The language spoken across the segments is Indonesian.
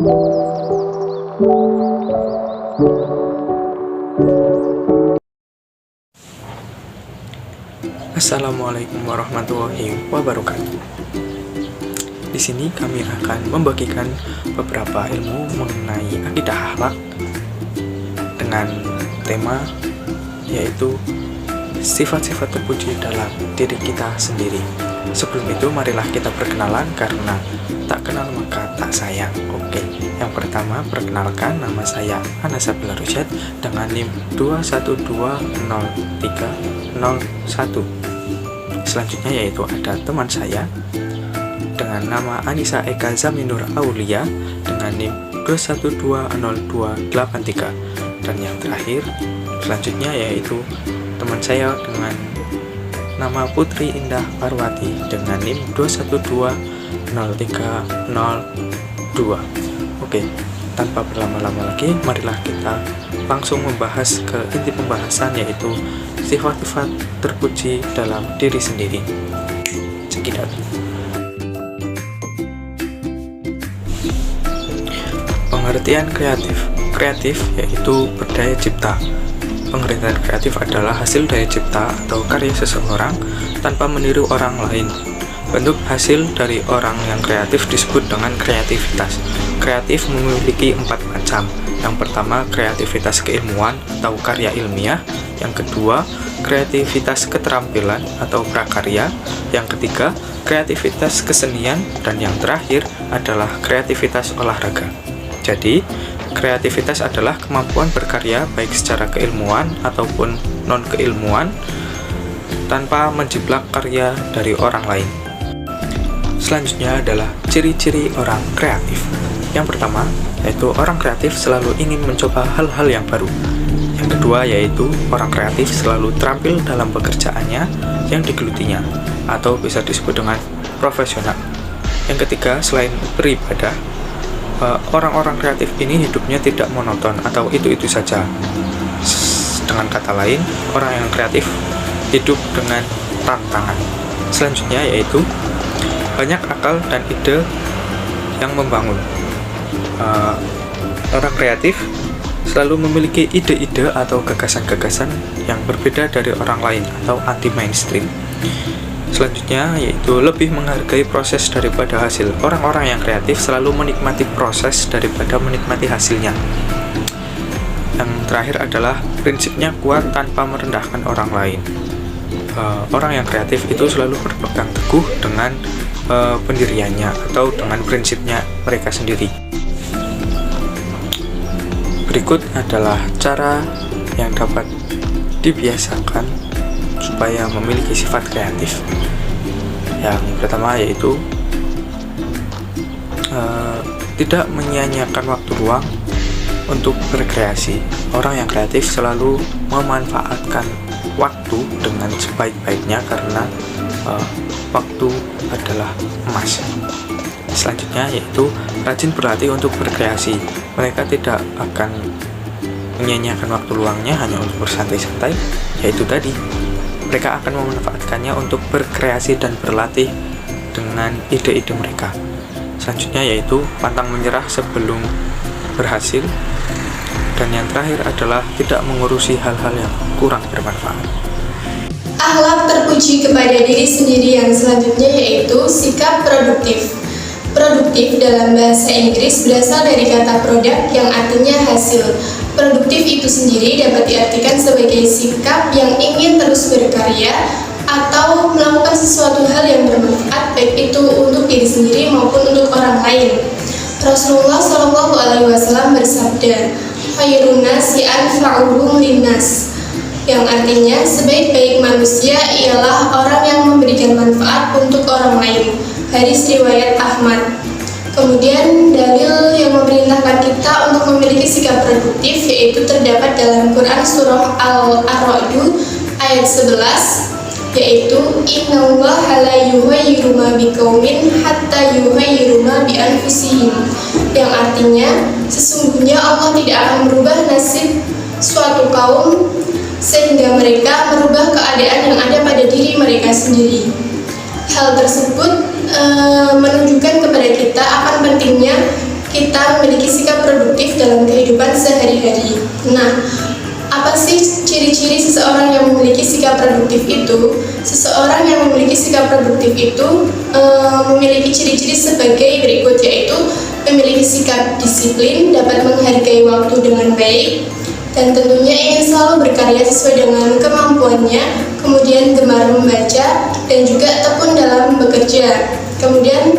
Assalamualaikum warahmatullahi wabarakatuh. Di sini kami akan membagikan beberapa ilmu mengenai akidah akhlak dengan tema yaitu sifat-sifat terpuji dalam diri kita sendiri. Sebelum itu marilah kita perkenalan karena tak kenal maka tak sayang. Oke, yang pertama perkenalkan, nama saya Anas Abdullah Rusyad dengan NIM 2120301. Selanjutnya yaitu ada teman saya dengan nama Anissa Eka Zaminur Aulia dengan NIM 2120283. Dan yang terakhir selanjutnya yaitu teman saya dengan nama Putri Indah Parwati dengan NIM 2120302. Oke, tanpa berlama-lama lagi, marilah kita langsung membahas ke inti pembahasan yaitu sifat-sifat terpuji dalam diri sendiri. Sekitar. Pengertian kreatif. Kreatif yaitu berdaya cipta. Pengertian kreatif adalah hasil daya cipta atau karya seseorang tanpa meniru orang lain. Bentuk hasil dari orang yang kreatif disebut dengan kreativitas. Kreatif memiliki 4 macam. Yang pertama, kreativitas keilmuan atau karya ilmiah. Yang kedua, kreativitas keterampilan atau prakarya. Yang ketiga, kreativitas kesenian. Dan yang terakhir adalah kreativitas olahraga. Jadi, kreativitas adalah kemampuan berkarya baik secara keilmuan ataupun non-keilmuan tanpa menjiplak karya dari orang lain. Selanjutnya adalah ciri-ciri orang kreatif. Yang pertama, yaitu orang kreatif selalu ingin mencoba hal-hal yang baru. Yang kedua, yaitu orang kreatif selalu terampil dalam pekerjaannya yang digelutinya atau bisa disebut dengan profesional. Yang ketiga, selain beribadah, orang-orang kreatif ini hidupnya tidak monoton atau itu-itu saja. Dengan kata lain, orang yang kreatif hidup dengan tantangan. Selanjutnya yaitu banyak akal dan ide yang membangun. Orang kreatif selalu memiliki ide-ide atau gagasan-gagasan yang berbeda dari orang lain atau anti mainstream. Selanjutnya yaitu lebih menghargai proses daripada hasil. Orang-orang yang kreatif selalu menikmati proses daripada menikmati hasilnya. Yang terakhir adalah prinsipnya kuat tanpa merendahkan orang lain. Orang yang kreatif itu selalu berpegang teguh dengan pendiriannya atau dengan prinsipnya mereka sendiri. Berikut adalah cara yang dapat dibiasakan supaya memiliki sifat kreatif. Yang pertama yaitu tidak menyia-nyiakan waktu luang untuk berkreasi. Orang yang kreatif selalu memanfaatkan waktu dengan sebaik-baiknya karena waktu adalah emas. Selanjutnya yaitu rajin berlatih untuk berkreasi. Mereka tidak akan menyia-nyiakan waktu luangnya hanya untuk bersantai-santai, yaitu tadi mereka akan memanfaatkannya untuk berkreasi dan berlatih dengan ide-ide mereka. Selanjutnya yaitu pantang menyerah sebelum berhasil. Dan yang terakhir adalah tidak mengurusi hal-hal yang kurang bermanfaat. Akhlak terpuji kepada diri sendiri yang selanjutnya yaitu sikap produktif. Produktif dalam bahasa Inggris berasal dari kata produk yang artinya hasil. Produktif itu sendiri dapat diartikan sebagai sikap yang ingin terus berkarya atau melakukan sesuatu hal yang bermanfaat baik itu untuk diri sendiri maupun untuk orang lain. Rasulullah SAW bersabda, "Khairun nasi anfa'uhum linnas", yang artinya sebaik-baik manusia ialah orang yang memberikan manfaat untuk orang lain. Hadis riwayat Ahmad. Kemudian dalil yang memerintahkan kita untuk memiliki sikap produktif yaitu terdapat dalam Quran surah Al-A'raf ayat 11 yaitu innallaha la yughayyiru ma biqaumin hatta yughayyiru ma bi anfusihim, yang artinya sesungguhnya Allah tidak akan merubah nasib suatu kaum sehingga mereka merubah keadaan yang ada pada diri mereka sendiri. Hal tersebut menunjukkan kepada kita akan pentingnya kita memiliki sikap produktif dalam kehidupan sehari-hari. Nah, apa sih ciri-ciri seseorang yang memiliki sikap produktif itu? Seseorang yang memiliki sikap produktif itu memiliki ciri-ciri sebagai berikut, yaitu memiliki sikap disiplin, dapat menghargai waktu dengan baik, dan tentunya ingin selalu berkarya sesuai dengan kemampuannya, kemudian gemar membaca, dan juga tekun dalam bekerja. Kemudian,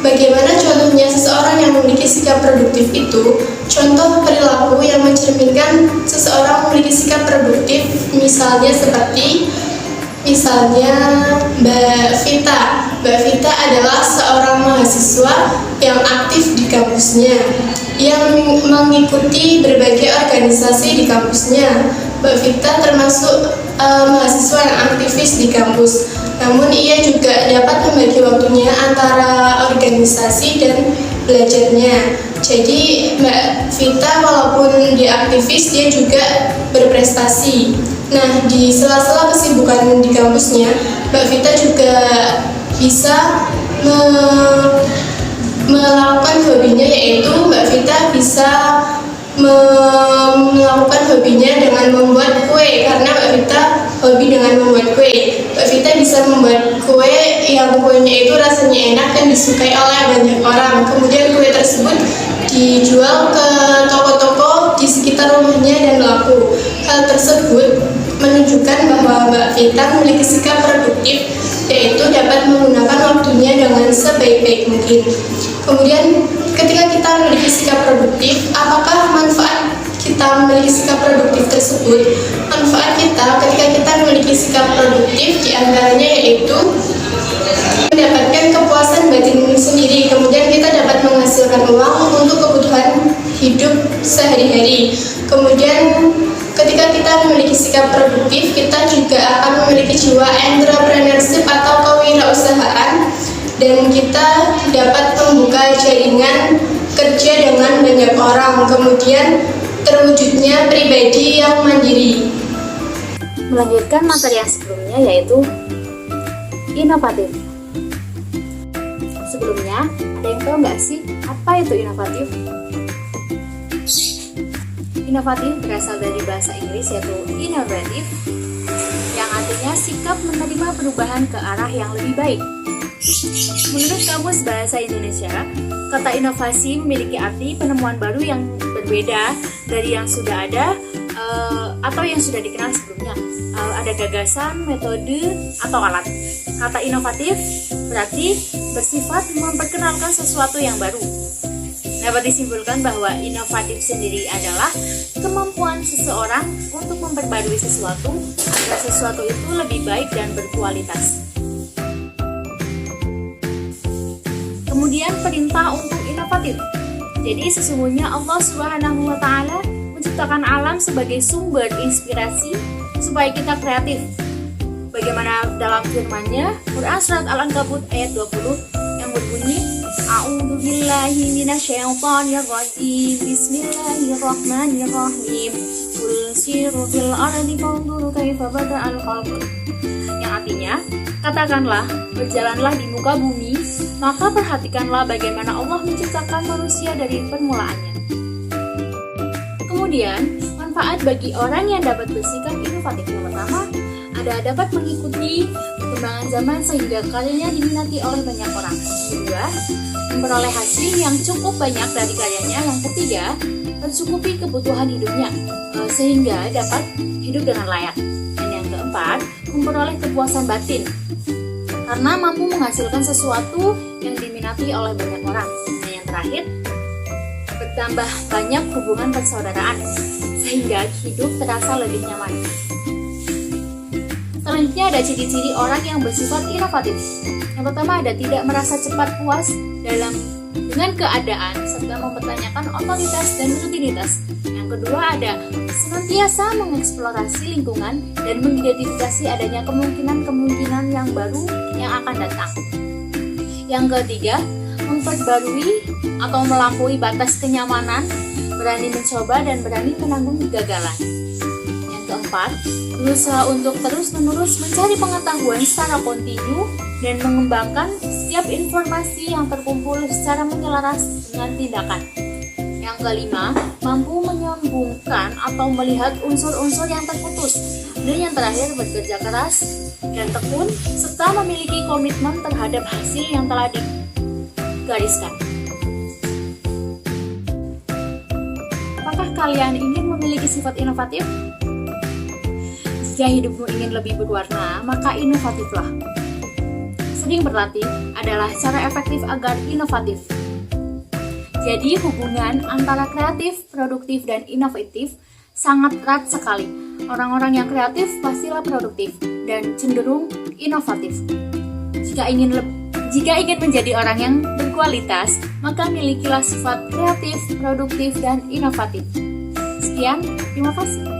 bagaimana contohnya seseorang yang memiliki sikap produktif itu? Contoh perilaku yang mencerminkan seseorang memiliki sikap produktif, misalnya Mbak Vita. Mbak Vita adalah seorang mahasiswa yang aktif di kampusnya, yang mengikuti berbagai organisasi di kampusnya. Mbak Vita termasuk mahasiswa yang aktivis di kampus. Namun ia juga dapat membagi waktunya antara organisasi dan belajarnya. Jadi Mbak Vita walaupun dia aktivis, dia juga berprestasi. Nah, di sela-sela kesibukan di kampusnya, Mbak Vita juga bisa melakukan hobinya, yaitu Mbak Vita bisa melakukan hobinya dengan membuat kue, karena Mbak Vita hobi dengan membuat kue. Mbak Vita bisa membuat kue yang kuenya itu rasanya enak dan disukai oleh banyak orang. Kemudian kue tersebut dijual ke toko-toko di sekitar rumahnya dan laku. Hal tersebut menunjukkan bahwa Mbak Vita memiliki sikap produktif, yaitu dapat menggunakan waktunya dengan sebaik-baik mungkin. Kemudian, ketika kita memiliki sikap produktif, apakah manfaat kita memiliki sikap produktif tersebut? Manfaat kita ketika kita memiliki sikap produktif diantaranya yaitu mendapatkan kepuasan batin sendiri, kemudian kita dapat menghasilkan uang untuk kebutuhan hidup sehari-hari. Kemudian ketika kita memiliki sikap produktif, kita juga akan memiliki jiwa entrepreneurship atau kewirausahaan, dan kita dapat membuka jaringan kerja dengan banyak orang, kemudian terwujudnya pribadi yang mandiri. Melanjutkan materi yang sebelumnya, yaitu inovatif. Sebelumnya, ada yang tahu nggak sih apa itu inovatif? Inovatif berasal dari bahasa Inggris, yaitu innovative, yang artinya sikap menerima perubahan ke arah yang lebih baik. Menurut Kamus Bahasa Indonesia, kata inovasi memiliki arti penemuan baru yang berbeda dari yang sudah ada atau yang sudah dikenal sebelumnya. Ada gagasan, metode, atau alat. Kata inovatif berarti bersifat memperkenalkan sesuatu yang baru. Dapat disimpulkan bahwa inovatif sendiri adalah kemampuan seseorang untuk memperbarui sesuatu agar sesuatu itu lebih baik dan berkualitas. Kemudian perintah untuk inovatif. Jadi sesungguhnya Allah Subhanahu wa Ta'ala menciptakan alam sebagai sumber inspirasi supaya kita kreatif. Bagaimana dalam firman-Nya, Quran surat Al-Ankabut ayat 20 yang berbunyi, A'udzu billahi minasyaitonir rajim. Bismillahirrahmanirrahim. Qul siru fil ardi fanzuru kaifa bada'al khalq. Yang artinya, katakanlah, berjalanlah di muka bumi, maka perhatikanlah bagaimana Allah menciptakan manusia dari permulaannya. Kemudian, manfaat bagi orang yang dapat bersikap inovatif. Yang pertama, dapat mengikuti perkembangan zaman sehingga karyanya diminati oleh banyak orang. Kedua, memperoleh hasil yang cukup banyak dari karyanya. Yang ketiga, mencukupi kebutuhan hidupnya sehingga dapat hidup dengan layak. Dan yang keempat, memperoleh kepuasan batin karena mampu menghasilkan sesuatu yang diminati oleh banyak orang. Dan yang terakhir, bertambah banyak hubungan persaudaraan sehingga hidup terasa lebih nyaman. Selanjutnya ada ciri-ciri orang yang bersifat inovatif. Yang pertama ada tidak merasa cepat puas dengan keadaan serta mempertanyakan otoritas dan rutinitas. Yang kedua ada senantiasa mengeksplorasi lingkungan dan mengidentifikasi adanya kemungkinan-kemungkinan yang baru yang akan datang. Yang ketiga, memperbarui atau melampaui batas kenyamanan, berani mencoba dan berani menanggung kegagalan. Yang keempat, berusaha untuk terus-menerus mencari pengetahuan secara kontinu dan mengembangkan setiap informasi yang terkumpul secara menyelaras dengan tindakan. Yang kelima, mampu menyambungkan atau melihat unsur-unsur yang terputus. Dan yang terakhir, bekerja keras dan tekun serta memiliki komitmen terhadap hasil yang telah digariskan. Apakah kalian ingin memiliki sifat inovatif? Jika hidupmu ingin lebih berwarna, maka inovatiflah. Sering berlatih adalah cara efektif agar inovatif. Jadi hubungan antara kreatif, produktif, dan inovatif sangat erat sekali. Orang-orang yang kreatif pastilah produktif dan cenderung inovatif. Jika ingin menjadi orang yang berkualitas, maka milikilah sifat kreatif, produktif, dan inovatif. Sekian, terima kasih.